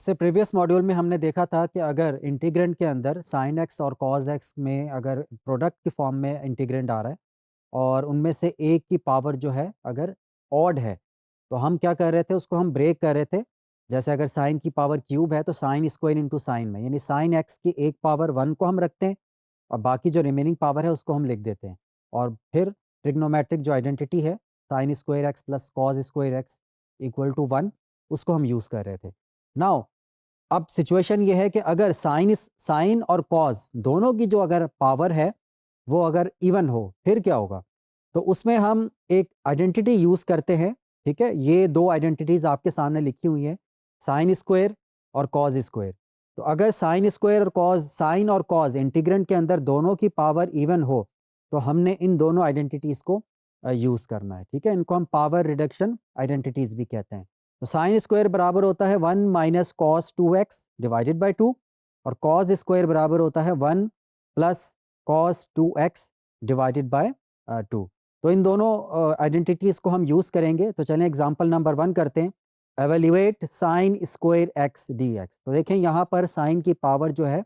इससे previous module में हमने देखा था कि अगर इंटीग्रेंड के अंदर साइन एक्स और कॉज एक्स में अगर प्रोडक्ट की फॉर्म में इंटीग्रेंड आ रहा है और उनमें से एक की पावर जो है अगर ऑड है, तो हम क्या कर रहे थे, उसको हम ब्रेक कर रहे थे। जैसे अगर साइन की पावर क्यूब है तो साइन स्क्वायर इंटू साइन में, यानी साइन एक्स की एक पावर 1 को हम रखते हैं और बाकी जो रिमेनिंग पावर है उसको हम लिख देते हैं। और फिर ट्रिग्नोमेट्रिक जो आइडेंटिटी है, sine square x plus cos square x equal to 1, उसको हम यूज़ कर रहे थे। नाउ अब सिचुएशन ये है कि अगर साइन और कॉज दोनों की जो अगर पावर है वो अगर इवन हो, फिर क्या होगा? तो उसमें हम एक आइडेंटिटी यूज़ करते हैं, ठीक है? ये 2 आइडेंटिटीज़ आपके सामने लिखी हुई हैं, साइन स्क्वायर और कॉज स्क्वायर। तो अगर साइन और कॉज इंटीग्रेंड के अंदर दोनों की पावर इवन हो, तो हमने इन दोनों आइडेंटिटीज़ को यूज़ करना है, ठीक है? इनको हम पावर रिडक्शन आइडेंटिटीज़ भी कहते हैं। तो साइन स्क्वायर बराबर होता है 1 minus cos 2x divided by 2 और कॉस स्क्वायर बराबर होता है 1 plus cos 2x divided by 2। तो इन दोनों आइडेंटिटीज़ को हम यूज़ करेंगे। तो चलें एग्जांपल नंबर 1 करते हैं। Evaluate sine square x dx। तो देखें यहाँ पर साइन की पावर जो है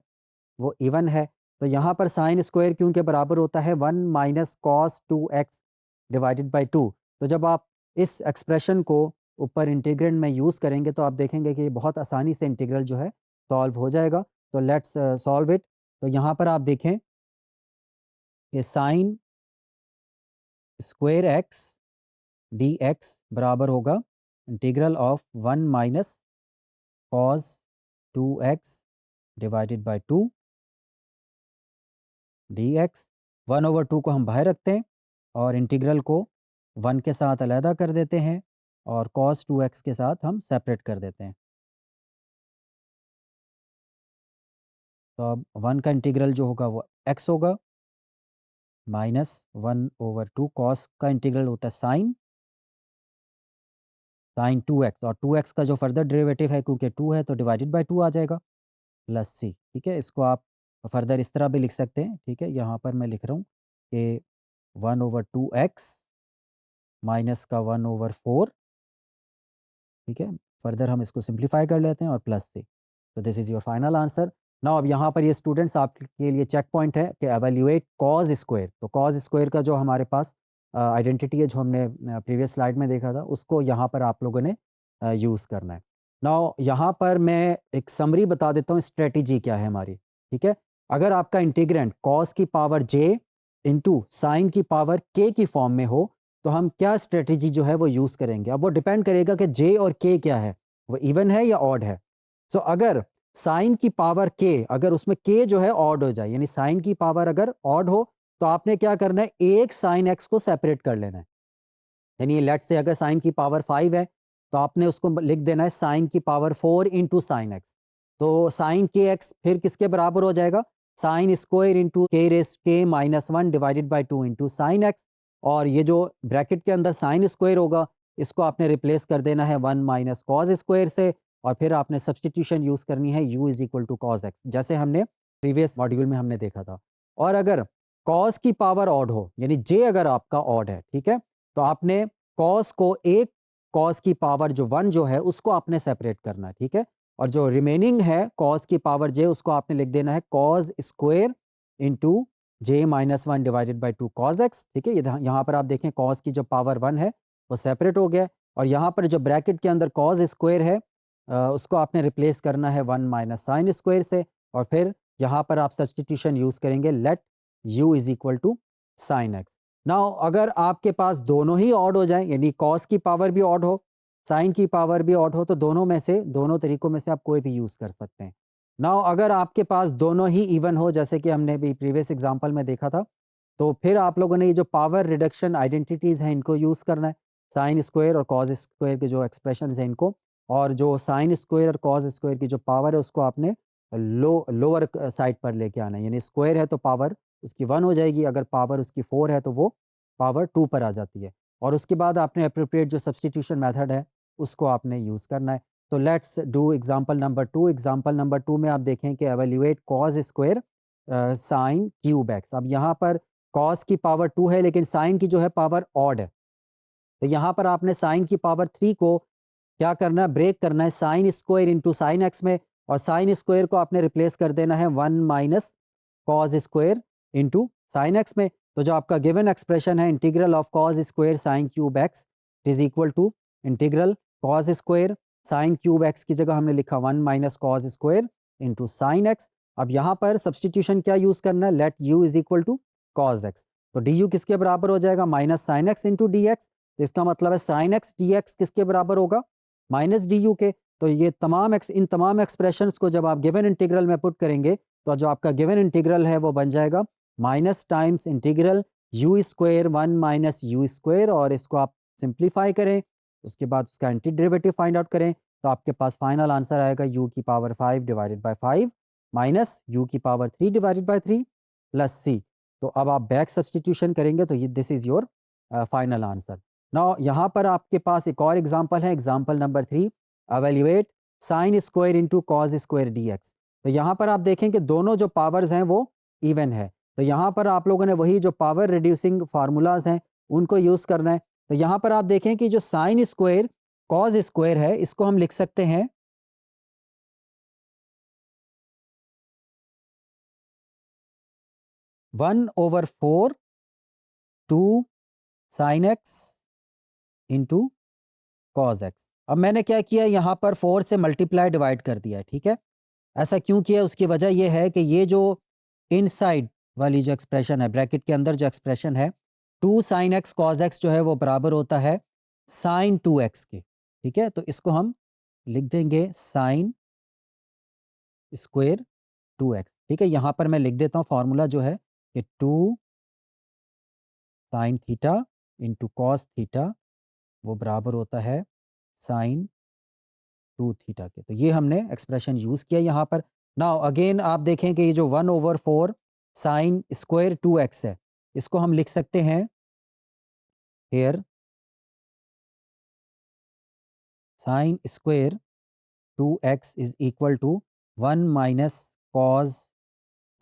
वो इवन है, तो यहाँ पर साइन स्क्वायर क्योंकि बराबर होता है 1 minus cos 2x divided by 2। तो जब आप इस एक्सप्रेशन को ऊपर इंटीग्रेंड में यूज़ करेंगे तो आप देखेंगे कि बहुत आसानी से इंटीग्रल जो है सॉल्व हो जाएगा। तो लेट्स सॉल्व इट। तो यहाँ पर आप देखें कि sign square x d x बराबर होगा integral of 1 minus cos 2x divided by 2 dx। 1/2 को हम बाहर रखते हैं और इंटीग्रल को 1 के साथ अलहदा कर देते हैं और cos 2x के साथ हम सेपरेट कर देते हैं। तो अब 1 का इंटीग्रल जो होगा वो x होगा माइनस 1/2 cos का इंटीग्रल होता है साइन 2x और 2x का जो फर्दर डेरिवेटिव है क्योंकि 2 है तो डिवाइडेड बाय 2 आ जाएगा प्लस सी। ठीक है, इसको आप फर्दर इस तरह भी लिख सकते हैं। ठीक है, यहाँ पर मैं लिख रहा हूँ कि 1/2x माइनस का 1/4। ठीक है, फर्दर हम इसको सिंप्लीफाई कर लेते हैं और प्लस से। तो this is your final answer. Now अब यहाँ पर ये स्टूडेंट्स आपके लिए चेक पॉइंट है कि एवेल्युएट कॉज स्क्वायर। तो कॉज स्क्वायर का जो हमारे पास आइडेंटिटी है, जो हमने प्रीवियस स्लाइड में देखा था, उसको यहाँ पर आप लोगों ने यूज़ करना है। नाउ यहाँ पर मैं एक समरी बता देता हूँ, स्ट्रेटेजी क्या है हमारी। ठीक है, अगर आपका इंटीग्रेंट कॉस की पावर जे इंटू साइन की पावर के की फॉर्म में हो, तो हम क्या स्ट्रेटेजी जो है वो यूज़ करेंगे। अब वो डिपेंड करेगा कि जे और के क्या है, वो इवन है या ऑड है। सो अगर साइन की पावर के, अगर उसमें के जो है ऑड हो जाए, यानी साइन की पावर अगर ऑड हो, तो आपने क्या करना है, एक साइन एक्स को सेपरेट कर लेना है। यानी लेट्स से अगर साइन की पावर 5 है तो आपने उसको लिख देना है साइन की पावर 4 इंटू साइन एक्स। तो साइन के एक्स फिर किसके बराबर हो जाएगा, साइन स्क्वायर इंटू के रेस के minus 1 divided by 2 into sine x. और ये जो ब्रैकेट के अंदर साइन स्क्वायर होगा, इसको आपने रिप्लेस कर देना है 1 माइनस कॉज स्क्वायर से, और फिर आपने सब्सटीट्यूशन यूज़ करनी है u is equal to cos x, जैसे हमने प्रीवियस मॉड्यूल में हमने देखा था। और अगर कॉज की पावर ऑड हो, यानी जे अगर आपका ऑड है, ठीक है, तो आपने कॉस को एक कॉस की पावर जो 1 जो है उसको आपने सेपरेट करना है। ठीक है, और जो रिमेनिंग है कॉस की पावर जे, उसको आपने लिख देना है cos square into J minus 1 divided by 2 cos x. ठीक है, यहाँ पर आप देखें कॉस की जो पावर 1 है वो सेपरेट हो गया, और यहाँ पर जो ब्रैकेट के अंदर कॉस स्क्वायर है उसको आपने रिप्लेस करना है 1 माइनस साइन स्क्वायर से, और फिर यहाँ पर आप सब्सटीट्यूशन यूज़ करेंगे, let u is equal to sine x. Now अगर आपके पास दोनों ही ऑड हो जाएं, यानी कॉस की पावर भी ऑड हो, साइन की पावर भी ऑड हो, तो दोनों तरीकों में से आप कोई भी यूज़ कर सकते हैं। नाउ अगर आपके पास दोनों ही इवन हो, जैसे कि हमने भी प्रीवियस एग्जांपल में देखा था, तो फिर आप लोगों ने ये जो पावर रिडक्शन आइडेंटिटीज़ हैं इनको यूज़ करना है, साइन स्क्वायर और कॉस स्क्वायर के जो एक्सप्रेशन हैं इनको, और जो साइन स्क्वायर और कॉस स्क्वायर की जो पावर है उसको आपने लोअर साइड पर लेके आना है। यानी स्क्वायर है तो पावर उसकी 1 हो जाएगी, अगर पावर उसकी 4 है तो वो पावर 2 पर आ जाती है, और उसके बाद आपने एप्रोप्रिएट जो सब्सटीट्यूशन मेथड है उसको आपने यूज़ करना है। तो let's do example number 2। Example number 2 में आप देखें कि evaluate cos square sine cube x. अब यहाँ पर कॉस की पावर 2 है लेकिन साइन की जो है पावर ऑड है, तो यहाँ पर आपने साइन की पावर 3 को क्या करना है, ब्रेक करना है sine square into sine x में, और साइन स्क्वायर को आपने रिप्लेस कर देना है 1 minus cos square into sine x में। तो जो आपका गिवन एक्सप्रेशन है integral of cos square sine cube x is equal to integral cos square sine cube x की जगह हमने लिखा 1 minus cos square into sine x. अब यहाँ पर सब्सटीट्यूशन क्या यूज़ करना है, let u is equal to cos x. तो डी यू किसके बराबर हो जाएगा, minus sine x into D x. तो इसका मतलब है साइन एक्स डी एक्स किसके बराबर होगा, माइनस डी यू के। तो ये इन तमाम एक्सप्रेशंस को जब आप गिवन इंटीग्रल में पुट करेंगे तो जो आपका गिवन इंटीग्रल है वो बन जाएगा minus times integral you square 1 minus you square, और इसको आप सिंप्लीफाई करें, उसके बाद उसका एंटी डेरिवेटिव फाइंड आउट करें, तो आपके पास फाइनल आंसर आएगा यू की power 5 divided by 5 minus you की पावर 3 डिवाइडेड बाय 3 प्लस सी। तो अब आप बैक सब्सटीट्यूशन करेंगे तो ये this is your final answer. Now यहाँ पर आपके पास एक और एग्जांपल है, example number 3, evaluate sine square into cos square D x. तो यहाँ पर आप देखें कि दोनों जो पावर्स हैं वो इवन है। तो यहाँ पर आप लोगों ने वही जो पावर रिड्यूसिंग फार्मूलाज हैं उनको यूज़ करना है। तो यहाँ पर आप देखें कि जो साइन स्क्वायर कॉज स्क्वायर है इसको हम लिख सकते हैं 1/4 two sine x into cos x. अब मैंने क्या किया, यहाँ पर 4 से मल्टीप्लाई डिवाइड कर दिया है, ठीक है। ऐसा क्यों किया, उसकी वजह यह है कि ये जो इनसाइड वाली जो एक्सप्रेशन है, ब्रैकेट के अंदर जो एक्सप्रेशन है 2 साइन एक्स कॉज एक्स जो है वो बराबर होता है साइन 2x के, ठीक है। तो इसको हम लिख देंगे साइन स्क्वायर 2x, ठीक है। यहाँ पर मैं लिख देता हूँ फॉर्मूला जो है कि 2 sine theta into cos theta वो बराबर होता है साइन 2 थीटा के। तो ये हमने एक्सप्रेशन यूज़ किया यहाँ पर। नाउ अगेन आप देखें कि ये जो 1/4 साइन स्क्वायर 2x है इसको हम लिख सकते हैं here sine square 2x is equal to 1 minus cos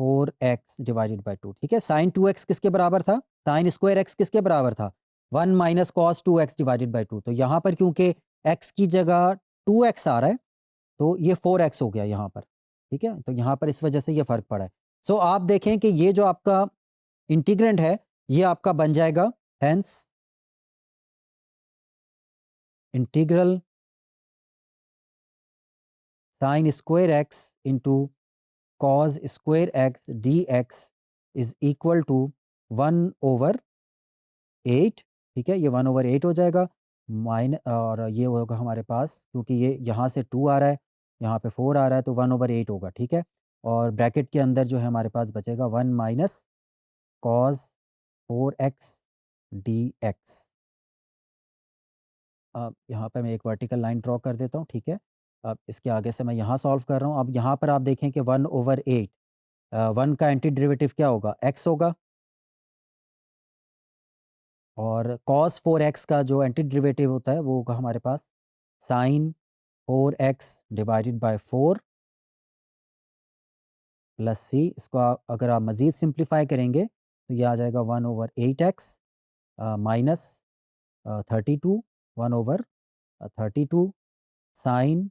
4x divided by 2, ठीक है। साइन 2x किसके बराबर था, साइन स्क्वायर x किसके बराबर था, 1 minus cos 2x divided by 2। तो यहाँ पर क्योंकि x की जगह 2x आ रहा है तो ये 4x हो गया यहाँ पर, ठीक है। तो यहाँ पर इस वजह से ये फ़र्क पड़ा है। सो आप देखें कि ये जो आपका इंटीग्रेंड है ये आपका बन जाएगा hence integral sine square x into cos square x d x is equal to 1/8, ठीक है। ये 1/8 हो जाएगा और ये होगा हमारे पास, क्योंकि ये यहाँ से 2 आ रहा है, यहाँ पे 4 आ रहा है, तो 1/8 होगा, ठीक है। और ब्रैकेट के अंदर जो है हमारे पास बचेगा 1 minus cos 4x D x. अब यहाँ पे मैं एक वर्टिकल लाइन ड्रॉ कर देता हूँ, ठीक है। अब इसके आगे से मैं यहाँ सॉल्व कर रहा हूँ। अब यहाँ पर आप देखें कि 1/8 1 का एंटी डेरिवेटिव क्या होगा, x होगा, और cos 4x का जो एंटी डेरिवेटिव होता है वो होगा हमारे पास sine 4x divided by 4 plus C. इसको अगर आप मज़ीद सिंप्लीफाई करेंगे तो ये आ जाएगा 1/8x minus 32 1/32 sign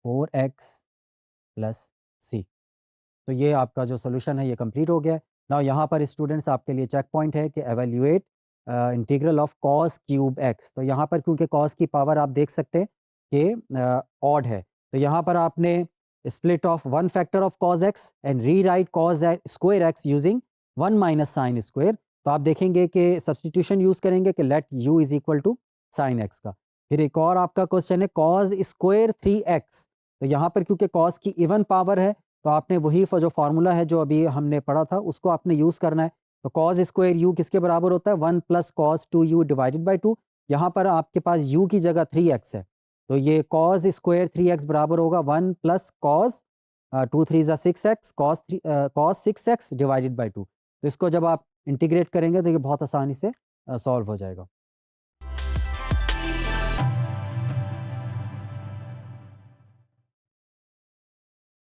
4x plus सी। तो ये आपका जो सोल्यूशन है ये कंप्लीट हो गया है। नाउ यहाँ पर स्टूडेंट्स आपके लिए चेक पॉइंट है कि evaluate integral of cos cube x. तो यहाँ पर क्योंकि कॉस की पावर आप देख सकते हैं कि ऑड है, तो यहाँ पर आपने split of 1 factor of cos X and rewrite cos square X using 1 minus sine square. तो आप देखेंगे कि सब्सटीट्यूशन यूज़ करेंगे कि let u is equal to sine X का। फिर एक और आपका क्वेश्चन है कॉस स्क्वायर 3x। तो यहाँ पर क्योंकि कॉस की इवन पावर है तो आपने वही जो फार्मूला है जो अभी हमने पढ़ा था उसको आपने यूज़ करना है। तो कॉस स्क्वायर यू किसके बराबर होता है, 1 plus cos 2u divided by 2। यहाँ पर आपके पास u की जगह 3x है, तो ये कॉस स्क्वायर 3x बराबर होगा 1 प्लस कॉस 2 3 ज़ा 6x cos 6x divided by 2। तो इसको जब आप इंटीग्रेट करेंगे तो ये बहुत आसानी से सॉल्व हो जाएगा।